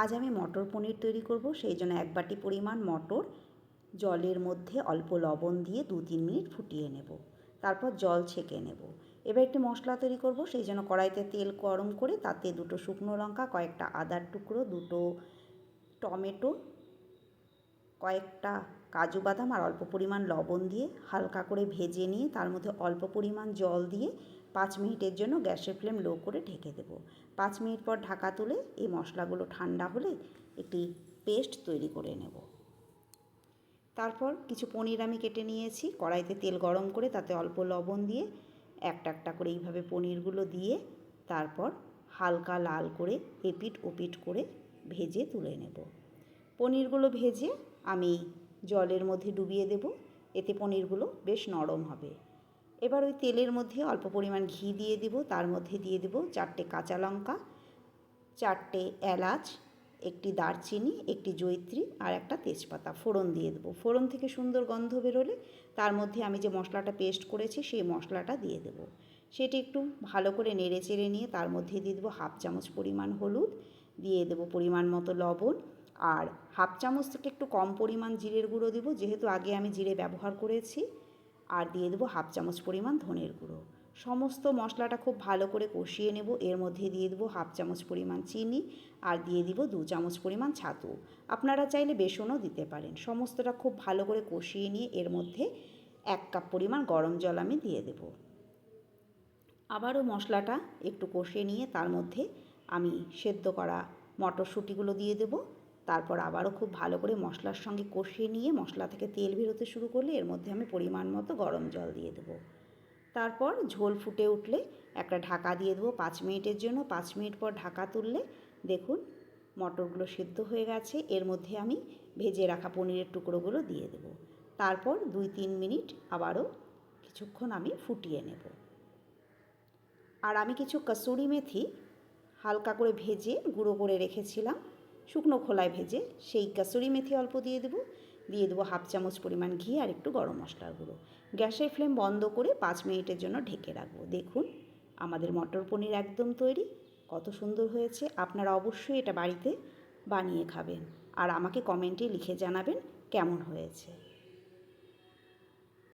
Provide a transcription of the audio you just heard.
আজ আমি মটর পনির তৈরি করব। সেই জন্য 1 বাটি পরিমাণ মটর জলের মধ্যে অল্প লবণ দিয়ে 2-3 মিনিট ফুটিয়ে নেব। তারপর জল ছেঁকে নেব। এবার একটি মশলা তৈরি করব। সেই জন্য কড়াইতে তেল গরম করে তাতে 2টো শুকনো লঙ্কা, কয়েকটা আদার টুকরো, 2টো টমেটো, কয়েকটা কাজু বাদাম আর অল্প পরিমাণ লবণ দিয়ে হালকা করে ভেজে নিয়ে তার মধ্যে অল্প পরিমাণ জল দিয়ে 5 মিনিটের জন্য গ্যাসের ফ্লেম লো করে ঢেকে দেব। 5 মিনিট পর ঢাকা তুলে এই মশলাগুলো ঠান্ডা হলে একটি পেস্ট তৈরি করে নেব। তারপর কিছু পনির আমি কেটে নিয়েছি। কড়াইতে তেল গরম করে তাতে অল্প লবণ দিয়ে একটা একটা করে এইভাবে পনিরগুলো দিয়ে তারপর হালকা লাল করে এপিট ওপিট করে ভেজে তুলে নেব। পনিরগুলো ভেজে আমি জলের মধ্যে ডুবিয়ে দেব। এতে পনিরগুলো বেশ নরম হবে। এবার ওই তেলের মধ্যে অল্প পরিমাণ ঘি দিয়ে দেব। তার মধ্যে দিয়ে দেব 4টে কাঁচা লঙ্কা, 4টে এলাচ, একটি দারচিনি, একটি জয়িত্রী আর একটা তেজপাতা ফোড়ন দিয়ে দেবো। ফোড়ন থেকে সুন্দর গন্ধ বেরোলে তার মধ্যে আমি যে মশলাটা পেস্ট করেছি সেই মশলাটা দিয়ে দেব। সেটি একটু ভালো করে নেড়ে চেড়ে নিয়ে তার মধ্যে দিয়ে দেবো 1/2 চামচ পরিমাণ হলুদ, দিয়ে দেবো পরিমাণ মতো লবণ আর 1/2 চামচ থেকে একটু কম পরিমাণ জিরের গুঁড়ো দেবো, যেহেতু আগে আমি জিরে ব্যবহার করেছি। আর দিয়ে দেবো 1/2 চামচ পরিমাণ ধনের গুঁড়ো। সমস্ত মশলাটা খুব ভালো করে কষিয়ে নেব। এর মধ্যে দিয়ে দেবো 1/2 চামচ পরিমাণ চিনি আর দিয়ে দিব 2 চামচ পরিমাণ ছাতু। আপনারা চাইলে বেসনও দিতে পারেন। সমস্তটা খুব ভালো করে কষিয়ে নিয়ে এর মধ্যে 1 কাপ পরিমাণ গরম জল আমি দিয়ে দেব। আবারও মশলাটা একটু কষিয়ে নিয়ে তার মধ্যে আমি সেদ্ধ করা মটরশুঁটিগুলো দিয়ে দেব। তারপর আবারও খুব ভালো করে মশলার সঙ্গে কষিয়ে নিয়ে মশলা থেকে তেল বেরোতে শুরু করলে এর মধ্যে আমি পরিমাণ মতো গরম জল দিয়ে দেব। তারপর ঝোল ফুটে উঠলে একটা ঢাকা দিয়ে দেবো 5 মিনিটের জন্য। 5 মিনিট পর ঢাকা তুললে দেখুন মটরগুলো সেদ্ধ হয়ে গেছে। এর মধ্যে আমি ভেজে রাখা পনিরের টুকরোগুলো দিয়ে দেব। তারপর 2-3 মিনিট আবারও কিছুক্ষণ আমি ফুটিয়ে নেব। আর আমি কিছু কসুরি মেথি হালকা করে ভেজে গুঁড়ো করে রেখেছিলাম, শুকনো খোলায় ভেজে, সেই কসুরি মেথি অল্প দিয়ে দেবো। দিয়ে দেবো 1/2 চামচ পরিমাণ ঘি আর একটু গরম মশলার গুঁড়ো। গ্যাসের ফ্লেম বন্ধ করে 5 মিনিটের জন্য ঢেকে রাখবো। দেখুন আমাদের মটর পনির একদম তৈরি। কত সুন্দর হয়েছে। আপনারা অবশ্যই এটা বাড়িতে বানিয়ে খাবেন আর আমাকে কমেন্টে লিখে জানাবেন কেমন হয়েছে।